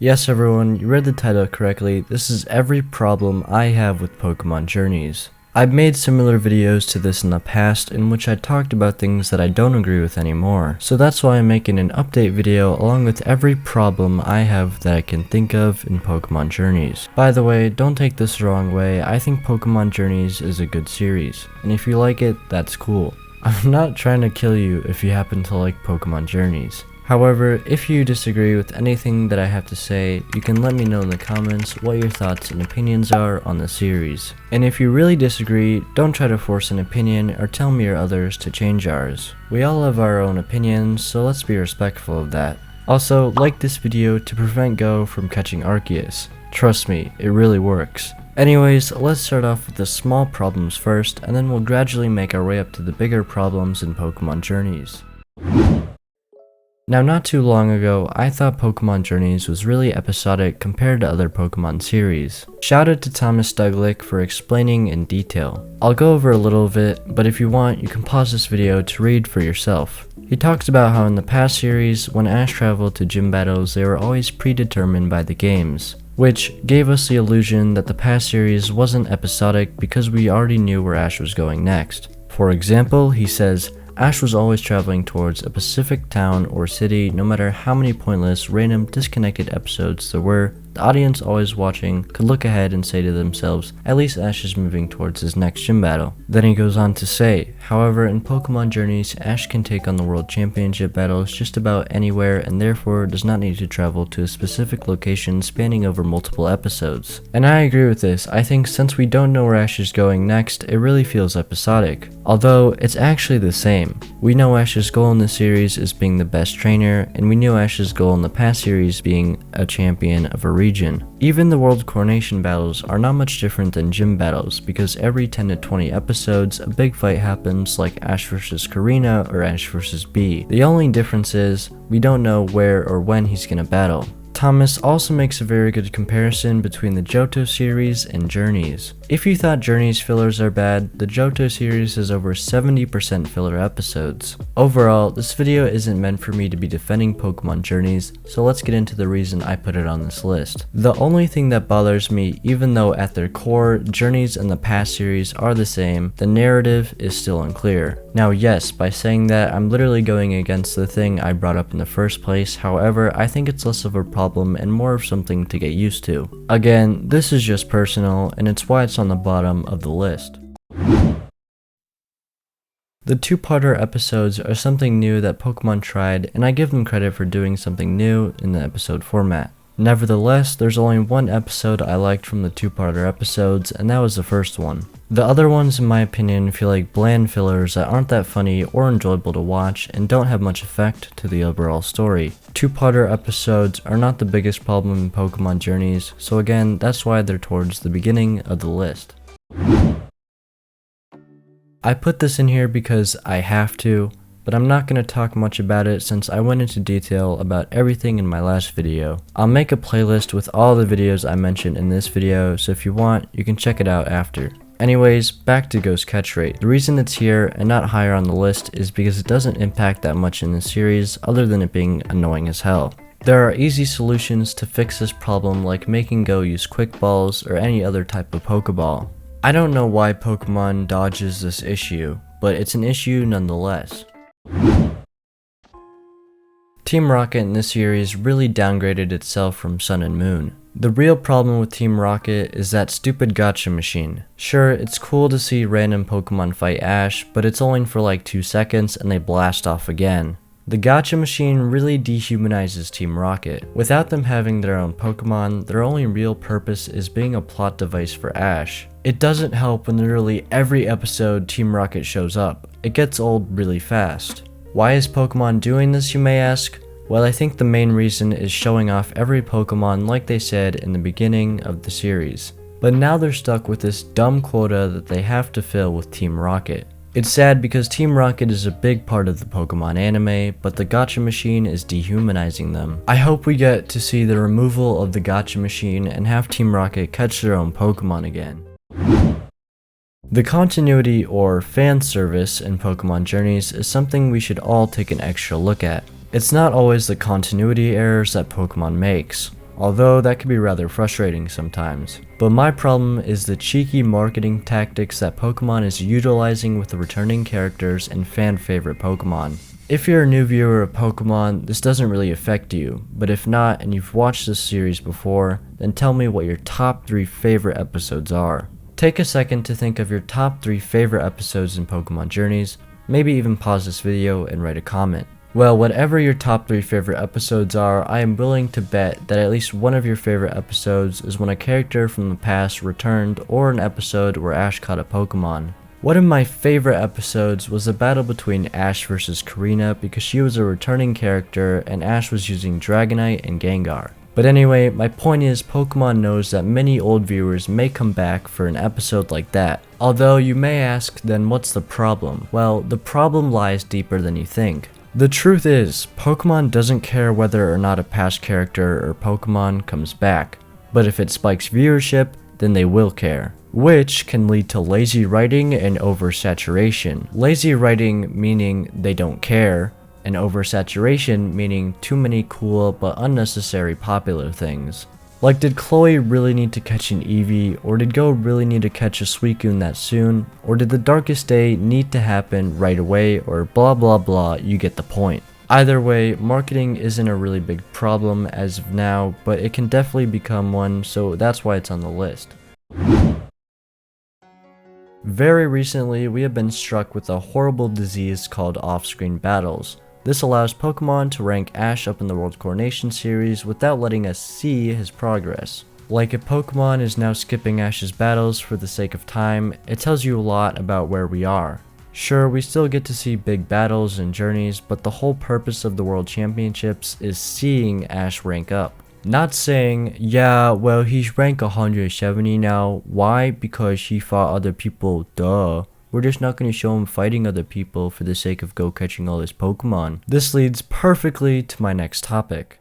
Yes everyone, you read the title correctly. This is every problem I have with Pokemon Journeys. I've made similar videos to this in the past in which I talked about things that I don't agree with anymore. So that's why I'm making an update video along with every problem I have that I can think of in Pokemon Journeys. By the way, don't take this the wrong way, I think Pokemon Journeys is a good series. And if you like it, that's cool. I'm not trying to kill you if you happen to like Pokemon Journeys. However, if you disagree with anything that I have to say, you can let me know in the comments what your thoughts and opinions are on the series. And if you really disagree, don't try to force an opinion or tell me or others to change ours. We all have our own opinions, so let's be respectful of that. Also, like this video to prevent Goh from catching Arceus. Trust me, it really works. Anyways, let's start off with the small problems first, and then we'll gradually make our way up to the bigger problems in Pokemon Journeys. Now, not too long ago, I thought Pokemon Journeys was really episodic compared to other Pokemon series. Shout out to Thomas Douglas for explaining in detail. I'll go over a little of it, but if you want, you can pause this video to read for yourself. He talks about how in the past series, when Ash traveled to gym battles, they were always predetermined by the games, which gave us the illusion that the past series wasn't episodic because we already knew where Ash was going next. For example, he says, Ash was always traveling towards a specific town or city no matter how many pointless, random, disconnected episodes there were. The audience always watching could look ahead and say to themselves, at least Ash is moving towards his next gym battle. Then he goes on to say, however, in Pokemon Journeys, Ash can take on the World Championship battles just about anywhere and therefore does not need to travel to a specific location spanning over multiple episodes. And I agree with this. I think since we don't know where Ash is going next, it really feels episodic. Although, it's actually the same. We know Ash's goal in this series is being the best trainer, and we knew Ash's goal in the past series being a champion of a region. Even the World Coronation battles are not much different than gym battles because every 10 to 20 episodes a big fight happens like Ash vs Karina or Ash vs Bee. The only difference is we don't know where or when he's gonna battle. Thomas also makes a very good comparison between the Johto series and Journeys. If you thought Journeys fillers are bad, the Johto series has over 70% filler episodes. Overall, this video isn't meant for me to be defending Pokemon Journeys, so let's get into the reason I put it on this list. The only thing that bothers me, even though at their core, Journeys and the past series are the same, the narrative is still unclear. Now yes, by saying that, I'm literally going against the thing I brought up in the first place, however, I think it's less of a problem and more of something to get used to. Again, this is just personal, and it's why it's on the bottom of the list. The two-parter episodes are something new that Pokemon tried, and I give them credit for doing something new in the episode format. Nevertheless, there's only one episode I liked from the two-parter episodes, and that was the first one. The other ones, in my opinion, feel like bland fillers that aren't that funny or enjoyable to watch and don't have much effect to the overall story. Two-parter episodes are not the biggest problem in Pokemon Journeys, so again, that's why they're towards the beginning of the list. I put this in here because I have to, but I'm not going to talk much about it since I went into detail about everything in my last video. I'll make a playlist with all the videos I mentioned in this video, so if you want, you can check it out after. Anyways, back to Goh's catch rate. The reason it's here and not higher on the list is because it doesn't impact that much in the series other than it being annoying as hell. There are easy solutions to fix this problem like making Goh use quick balls or any other type of Pokeball. I don't know why Pokemon dodges this issue, but it's an issue nonetheless. Team Rocket in this series really downgraded itself from Sun and Moon. The real problem with Team Rocket is that stupid gacha machine. Sure, it's cool to see random Pokemon fight Ash, but it's only for like 2 seconds and they blast off again. The gacha machine really dehumanizes Team Rocket. Without them having their own Pokemon, their only real purpose is being a plot device for Ash. It doesn't help when literally every episode Team Rocket shows up. It gets old really fast. Why is Pokemon doing this, you may ask? Well, I think the main reason is showing off every Pokemon like they said in the beginning of the series. But now they're stuck with this dumb quota that they have to fill with Team Rocket. It's sad because Team Rocket is a big part of the Pokemon anime, but the gacha machine is dehumanizing them. I hope we get to see the removal of the gacha machine and have Team Rocket catch their own Pokemon again. The continuity or fan service in Pokemon Journeys is something we should all take an extra look at. It's not always the continuity errors that Pokemon makes. although that can be rather frustrating sometimes. But my problem is the cheeky marketing tactics that Pokemon is utilizing with the returning characters and fan favorite Pokemon. If you're a new viewer of Pokemon, this doesn't really affect you, but if not and you've watched this series before, then tell me what your top 3 favorite episodes are. Take a second to think of your top 3 favorite episodes in Pokemon Journeys, maybe even pause this video and write a comment. Well, whatever your top 3 favorite episodes are, I am willing to bet that at least one of your favorite episodes is when a character from the past returned or an episode where Ash caught a Pokemon. One of my favorite episodes was the battle between Ash versus Karina because she was a returning character and Ash was using Dragonite and Gengar. But anyway, my point is Pokemon knows that many old viewers may come back for an episode like that. Although you may ask, then what's the problem? Well, the problem lies deeper than you think. The truth is, Pokemon doesn't care whether or not a past character or Pokemon comes back. But if it spikes viewership, then they will care. Which can lead to lazy writing and oversaturation. Lazy writing meaning they don't care, and oversaturation meaning too many cool but unnecessary popular things. Like, did Chloe really need to catch an Eevee, or did Goh really need to catch a Suicune that soon, or did the darkest day need to happen right away, or blah blah blah, you get the point. Either way, marketing isn't a really big problem as of now, but it can definitely become one, so that's why it's on the list. Very recently, we have been struck with a horrible disease called off-screen battles. This allows Pokemon to rank Ash up in the World Coronation series without letting us see his progress. Like, if Pokemon is now skipping Ash's battles for the sake of time, it tells you a lot about where we are. Sure, we still get to see big battles and journeys, but the whole purpose of the World Championships is seeing Ash rank up. Not saying, yeah, well, he's rank 170 now. Why? Because he fought other people, duh. We're just not going to show him fighting other people for the sake of Goh catching all his Pokemon. This leads perfectly to my next topic.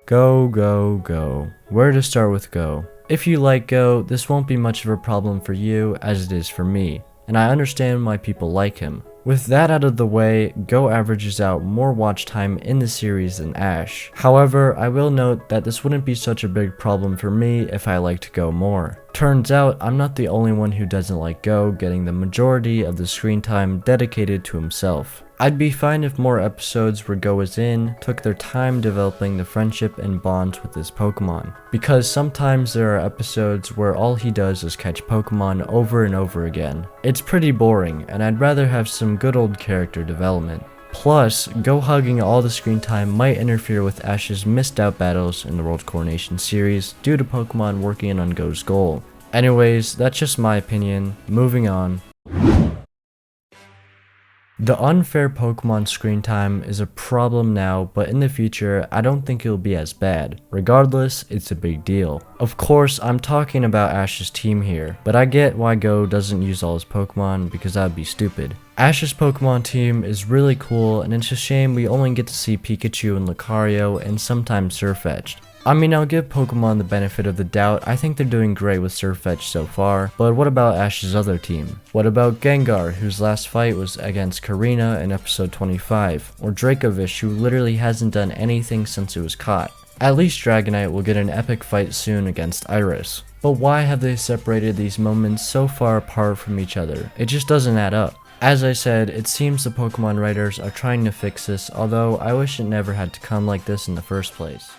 Go, go, go. Where to start with Goh? If you like Goh, this won't be much of a problem for you as it is for me, and I understand why people like him. With that out of the way, Goh averages out more watch time in the series than Ash. However, I will note that this wouldn't be such a big problem for me if I liked Goh more. Turns out, I'm not the only one who doesn't like Goh getting the majority of the screen time dedicated to himself. I'd be fine if more episodes where Goh is in took their time developing the friendship and bonds with his Pokemon. Because sometimes there are episodes where all he does is catch Pokemon over and over again. It's pretty boring, and I'd rather have some good old character development. Plus, Goh hugging all the screen time might interfere with Ash's missed out battles in the World Coronation series due to Pokemon working on Gohs Goal. Anyways, that's just my opinion. Moving on. The unfair Pokemon screen time is a problem now, but in the future, I don't think it'll be as bad. Regardless, it's a big deal. Of course, I'm talking about Ash's team here, but I get why Goh doesn't use all his Pokemon because that would be stupid. Ash's Pokemon team is really cool, and it's a shame we only get to see Pikachu and Lucario and sometimes Sirfetch'd. I mean, I'll give Pokemon the benefit of the doubt. I think they're doing great with Sirfetch'd so far, but what about Ash's other team? What about Gengar, whose last fight was against Karina in episode 25, or Dracovish, who literally hasn't done anything since it was caught? At least Dragonite will get an epic fight soon against Iris. But why have they separated these moments so far apart from each other? It just doesn't add up. As I said, it seems the Pokemon writers are trying to fix this, although I wish it never had to come like this in the first place.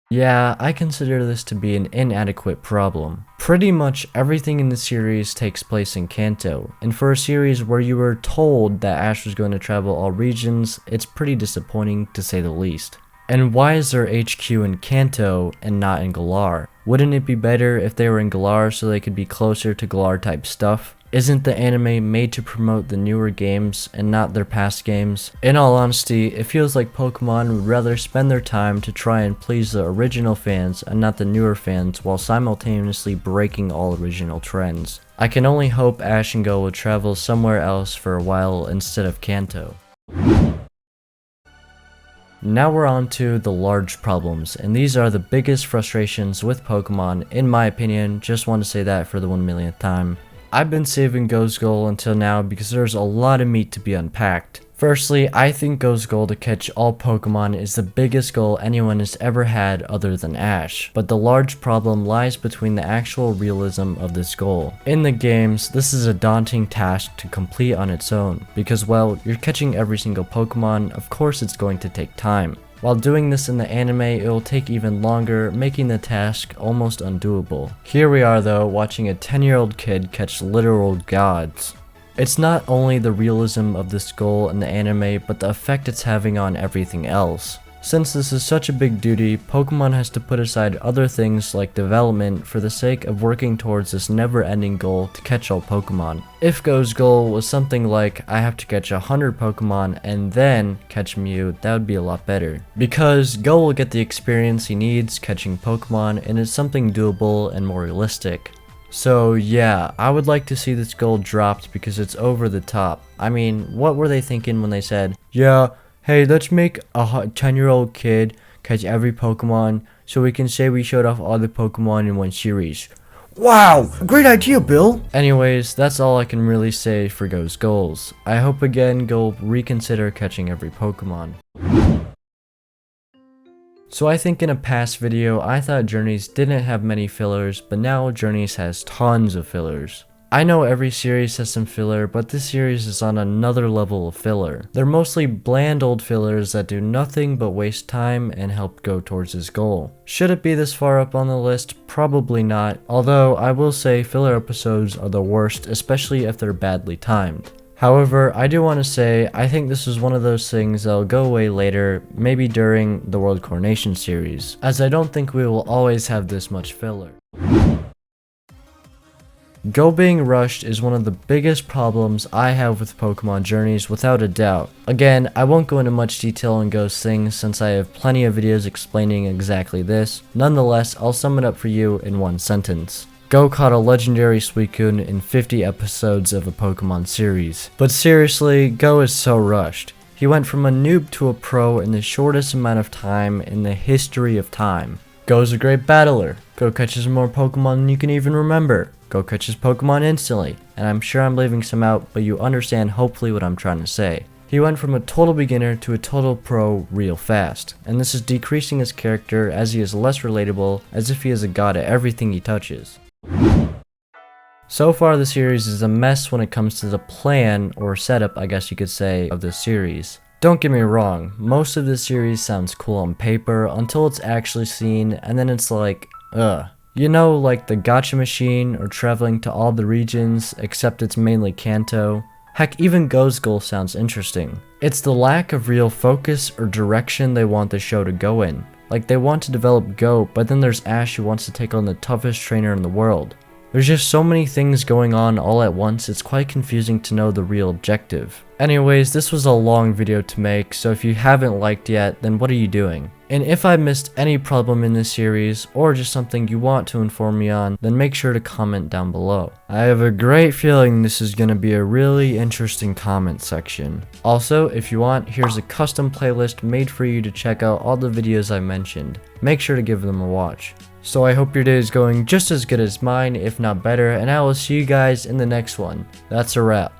Yeah, I consider this to be an inadequate problem. Pretty much everything in the series takes place in Kanto, and for a series where you were told that Ash was going to travel all regions, it's pretty disappointing to say the least. And why is their HQ in Kanto and not in Galar? Wouldn't it be better if they were in Galar so they could be closer to Galar type stuff? Isn't the anime made to promote the newer games and not their past games? In all honesty, it feels like Pokemon would rather spend their time to try and please the original fans and not the newer fans while simultaneously breaking all original trends. I can only hope Ash and Goh will travel somewhere else for a while instead of Kanto. Now we're on to the large problems, and these are the biggest frustrations with Pokemon, in my opinion. Just want to say that for the 1 millionth time. I've been saving Gohs Goal until now because there's a lot of meat to be unpacked. Firstly, I think Gohs Goal to catch all Pokemon is the biggest goal anyone has ever had other than Ash, but the large problem lies between the actual realism of this goal. In the games, this is a daunting task to complete on its own, because well, you're catching every single Pokemon, of course it's going to take time. While doing this in the anime, it will take even longer, making the task almost undoable. Here we are though, watching a 10-year-old kid catch literal gods. It's not only the realism of this goal in the anime, but the effect it's having on everything else. Since this is such a big duty, Pokemon has to put aside other things like development for the sake of working towards this never-ending goal to catch all Pokemon. If Goh's goal was something like, I have to catch 100 Pokemon and then catch Mew, that would be a lot better. Because Goh will get the experience he needs catching Pokemon, and it's something doable and more realistic. So yeah, I would like to see this goal dropped because it's over the top. I mean, what were they thinking when they said, yeah, hey, let's make a 10-year-old kid catch every Pokemon so we can say we showed off all the Pokemon in one series. Wow, great idea, Bill! Anyways, that's all I can really say for Goh's goals. I hope again Goh reconsider catching every Pokemon. So I think in a past video, I thought Journeys didn't have many fillers, but now Journeys has tons of fillers. I know every series has some filler, but this series is on another level of filler. They're mostly bland old fillers that do nothing but waste time and help go towards his goal. Should it be this far up on the list? Probably not, although I will say filler episodes are the worst, especially if they're badly timed. However, I do want to say, I think this is one of those things that'll go away later, maybe during the World Coronation series, as I don't think we will always have this much filler. Goh Being Rushed is one of the biggest problems I have with Pokemon Journeys without a doubt. Again, I won't go into much detail on Goh's things since I have plenty of videos explaining exactly this. Nonetheless, I'll sum it up for you in one sentence. Goh caught a legendary Suicune in 50 episodes of a Pokemon series. But seriously, Goh is so rushed. He went from a noob to a pro in the shortest amount of time in the history of time. Goh's a great battler. Goh catches more Pokemon than you can even remember. Goh catches Pokemon instantly. And I'm sure I'm leaving some out, but you understand hopefully what I'm trying to say. He went from a total beginner to a total pro real fast, and this is decreasing his character as he is less relatable, as if he is a god at everything he touches. So far the series is a mess when it comes to the plan, or setup I guess you could say, of this series. Don't get me wrong, most of this series sounds cool on paper until it's actually seen, and then it's like, ugh. You know, like the gacha machine or traveling to all the regions, except it's mainly Kanto. Heck, even Goh's Goal sounds interesting. It's the lack of real focus or direction they want the show to go in. Like, they want to develop Goh, but then there's Ash who wants to take on the toughest trainer in the world. There's just so many things going on all at once, it's quite confusing to know the real objective. Anyways, this was a long video to make, so if you haven't liked yet, then what are you doing? And if I missed any problem in this series, or just something you want to inform me on, then make sure to comment down below. I have a great feeling this is going to be a really interesting comment section. Also, if you want, here's a custom playlist made for you to check out all the videos I mentioned. Make sure to give them a watch. So I hope your day is going just as good as mine, if not better, and I will see you guys in the next one. That's a wrap.